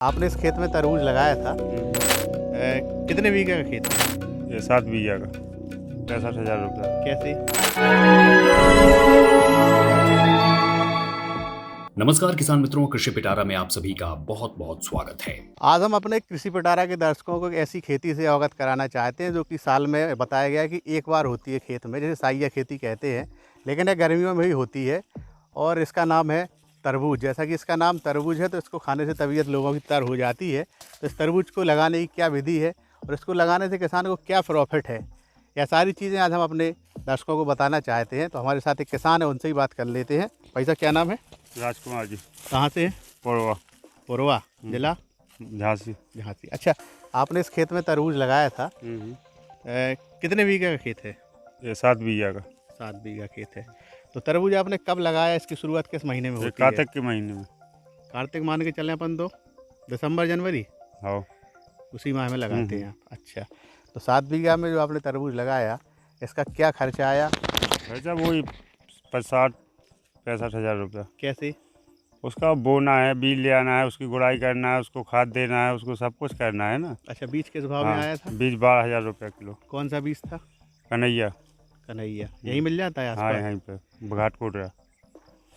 आपने इस खेत में तरबूज लगाया था। कितने बीघे का खेत है? ये 7 बीघा का 65,000 रुपये। कैसे? नमस्कार किसान मित्रों, कृषि पिटारा में आप सभी का बहुत बहुत स्वागत है। आज हम अपने कृषि पिटारा के दर्शकों को एक ऐसी खेती से अवगत कराना चाहते हैं जो कि साल में बताया गया है कि एक बार होती है खेत में, जैसे साइया खेती कहते हैं, लेकिन यह गर्मियों में ही होती है और इसका नाम है तरबूज। जैसा कि इसका नाम तरबूज है तो इसको खाने से तबीयत लोगों की तर हो जाती है। तो इस तरबूज को लगाने की क्या विधि है और इसको लगाने से किसान को क्या प्रॉफिट है, यह सारी चीज़ें आज हम अपने दर्शकों को बताना चाहते हैं। तो हमारे साथ एक किसान है, उनसे ही बात कर लेते हैं। भाई साहब, क्या नाम है? राजकुमार जी, कहाँ से है? पड़वा, पुरवा जिला झांसी। झांसी। अच्छा, आपने इस खेत में तरबूज लगाया था। कितने बीघे का खेत है? ये 7 बीघा का। 7 बीघा खेत है। तो तरबूज आपने कब लगाया? इसकी शुरुआत किस महीने में ये होती है? कार्तिक के महीने में। कार्तिक मान के चलें अपन तो दिसंबर जनवरी हाँ, उसी माह में लगाते हैं आप। अच्छा, तो 7 बीघा में जो आपने तरबूज लगाया, इसका क्या खर्चा आया? खर्चा वही 65,000 रुपया। कैसे? उसका बोना है, बीज ले आना है, उसकी गुड़ाई करना है, उसको खाद देना है, उसको सब कुछ करना है ना। अच्छा, बीज किस भाव में आया था? बीज 12,000 रुपया किलो। कौन सा बीज था? कन्हैया। कन्हैया यहीं मिल जाता है हाँ, आसपास? यहीं पे घाट कोट रहा।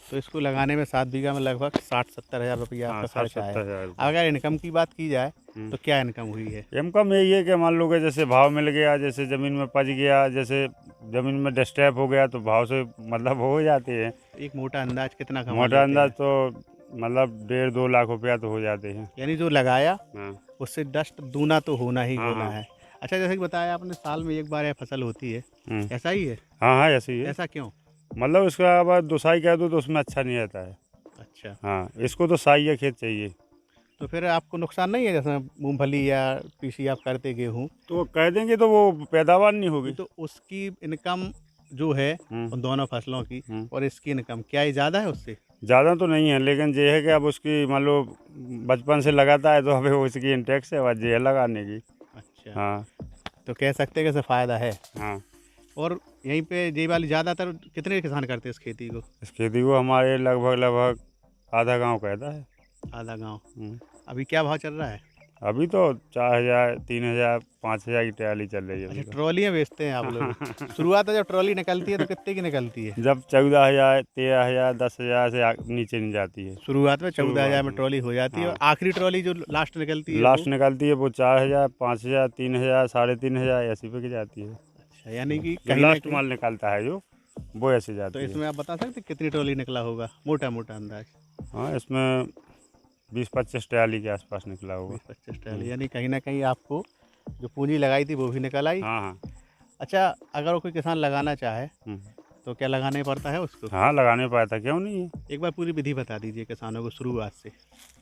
तो इसको लगाने में 7 बीघा में लगभग 60-70 हज़ार रुपया हाँ, आपका खर्च आया। 60-70,000 रुपया। अगर इनकम की बात की जाए तो क्या इनकम हुई है? इनकम यही है कि मान लो कि जैसे भाव मिल गया, जैसे ज़मीन में पच गया, जैसे ज़मीन में डिस्टर्ब हो गया तो भाव से मतलब हो जाते हैं। एक मोटा अंदाज कितना कमा मोटा लेते अंदाज हैं? तो मतलब 1.5-2 लाख रुपया तो हो जाते हैं। यानी जो लगाया हाँ, उससे डस्ट दूना तो होना ही हाँ, होना हाँ। है। अच्छा, जैसे कि बताया आपने साल में एक बार यह फसल होती है, ऐसा ही है? हाँ, हाँ, ऐसे ही है। ऐसा क्यों? मतलब उसका बाद दोसाई कह दो तो उसमें अच्छा नहीं रहता है। अच्छा, हाँ, इसको तो साइया खेत चाहिए। तो फिर आपको नुकसान नहीं है? जैसे मूंगफली या तीसी आप करते गेहूँ, तो कह देंगे तो वो पैदावार नहीं होगी। तो उसकी इनकम जो है उन दोनों फसलों की और इसकी इनकम क्या ही ज़्यादा है उससे? ज़्यादा तो नहीं है, लेकिन ये है कि अब उसकी मान लो बचपन से लगाता है तो अभी उसकी इंटेक्स है वह ये है लगाने की। अच्छा, हाँ, तो कह सकते हैं कि इससे फ़ायदा है। हाँ। और यहीं पे ये वाली ज़्यादातर कितने किसान करते हैं इस खेती को? इस खेती को हमारे लगभग आधा गांव कहता है। आधा गाँव। हम्म। अभी क्या भाव चल रहा है? अभी तो 4,000, 3,000, 5,000 की ट्राली चल रही है अभी अच्छा, तो। ट्रॉलियाँ बेचते हैं आप लोग? शुरुआत में जब ट्रॉली निकलती है तो कितने की निकलती है? जब 14,000, 13,000, 10,000 से नीचे नहीं जाती है। शुरुआत में 14,000 में ट्रॉली हो जाती है और आखिरी ट्रॉली जो लास्ट निकलती है लास्ट वो? निकलती है वो 4,000, 5,000, 3,000, 3,500 ऐसी पे की जाती है। अच्छा, यानी कि जो कहीं ना लास्ट कहीं। माल निकलता है जो वो ऐसे तो जाती है। इसमें आप बता सकते हैं कितनी ट्रॉली निकला होगा, मोटा मोटा अंदाज? हाँ, इसमें 20-25 ट्राली के आसपास निकला होगा। 20-25 ट्रॉली, यानी कहीं ना कहीं आपको जो पूंजी लगाई थी वो भी निकल आई। हाँ, हाँ। अच्छा, अगर कोई किसान लगाना चाहे हम्म। तो क्या लगाना पड़ता है उसको? हाँ, लगाने पाया था, क्यों नहीं है। एक बार पूरी विधि बता दीजिए किसानों को शुरुआत से।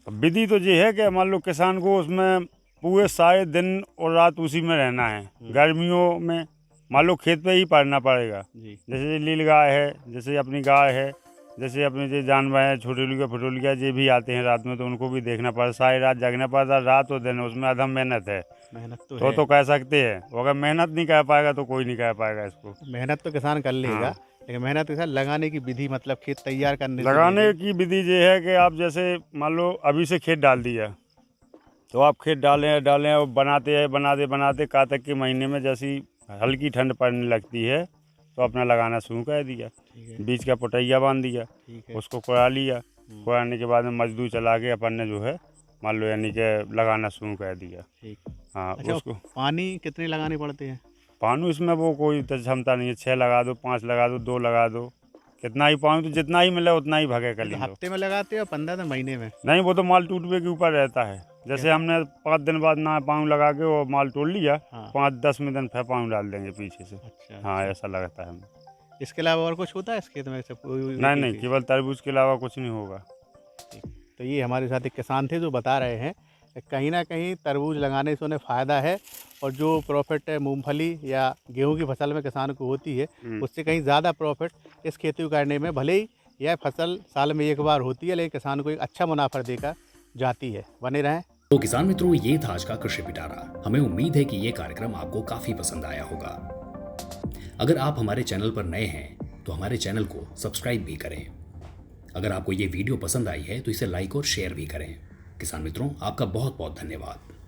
अब विधि तो ये है कि मान लो किसान को उसमें पूरे सारे दिन और रात उसी में रहना है। गर्मियों में मान लो खेत पे ही पड़ना पड़ेगा। जी। जैसे नील गाय है, जैसे अपनी गाय है, जैसे अपने जो जानवर हैं छोटुलिया फटोलिया ये भी आते हैं रात में तो उनको भी देखना पड़ता, सारी रात जगना पड़ता, रात और दिन उसमें अधम मेहनत है। मेहनत तो तो है। तो कह सकते हैं, वो अगर मेहनत नहीं कर पाएगा तो कोई नहीं कर पाएगा इसको। मेहनत तो किसान कर लेगा, हाँ। लेकिन मेहनत के साथ लगाने की विधि, मतलब खेत तैयार करने से लगाने लेके- की विधि ये है कि आप जैसे मान लो अभी से खेत डाल दिया तो आप खेत डालें और बनाते कार्तिक के महीने में जैसी हल्की ठंड पड़ने लगती है तो अपना लगाना शुरू कर दिया। ठीक है, बीज का पुटैया बांध दिया, ठीक है। उसको कोड़ा लिया, कोड़ाने के बाद में मजदूर चला के अपन ने जो है मान लो यानी कि लगाना शुरू कर दिया। ठीक। हाँ, अच्छा, उसको पानी कितने लगाने पड़ते हैं? पानी इसमें वो कोई क्षमता नहीं है, 6 लगा दो, 5 लगा दो, 2 लगा दो, कितना ही पानी तो जितना ही मिले उतना ही भगे कर तो लो। हफ्ते में लगाते हो 15 दिन महीने में? नहीं, वो तो माल टूटने के ऊपर रहता है। जैसे हमने 5 दिन बाद ना पानी लगा के वो माल तोड़ लिया, हाँ। 5-10 में दिन फिर पानी डाल देंगे पीछे से। अच्छा, हाँ, ऐसा लगता है हमें। इसके अलावा और कुछ होता है इस खेत में? सब नहीं, केवल तरबूज के अलावा कुछ नहीं होगा। तो ये हमारे साथ एक किसान थे जो बता रहे हैं कि कहीं ना कहीं तरबूज लगाने से उन्हें फ़ायदा है और जो प्रॉफिट है मूंगफली या गेहूं की फसल में किसान को होती है उससे कहीं ज़्यादा प्रॉफिट इस खेती को करने में, भले ही यह फसल साल में एक बार होती है लेकिन किसान को एक अच्छा मुनाफा देकर जाती है। बने रहें। तो किसान मित्रों, ये था आज का कृषि पिटारा। हमें उम्मीद है कि ये कार्यक्रम आपको काफी पसंद आया होगा। अगर आप हमारे चैनल पर नए हैं तो हमारे चैनल को सब्सक्राइब भी करें। अगर आपको ये वीडियो पसंद आई है तो इसे लाइक और शेयर भी करें। किसान मित्रों, आपका बहुत बहुत धन्यवाद।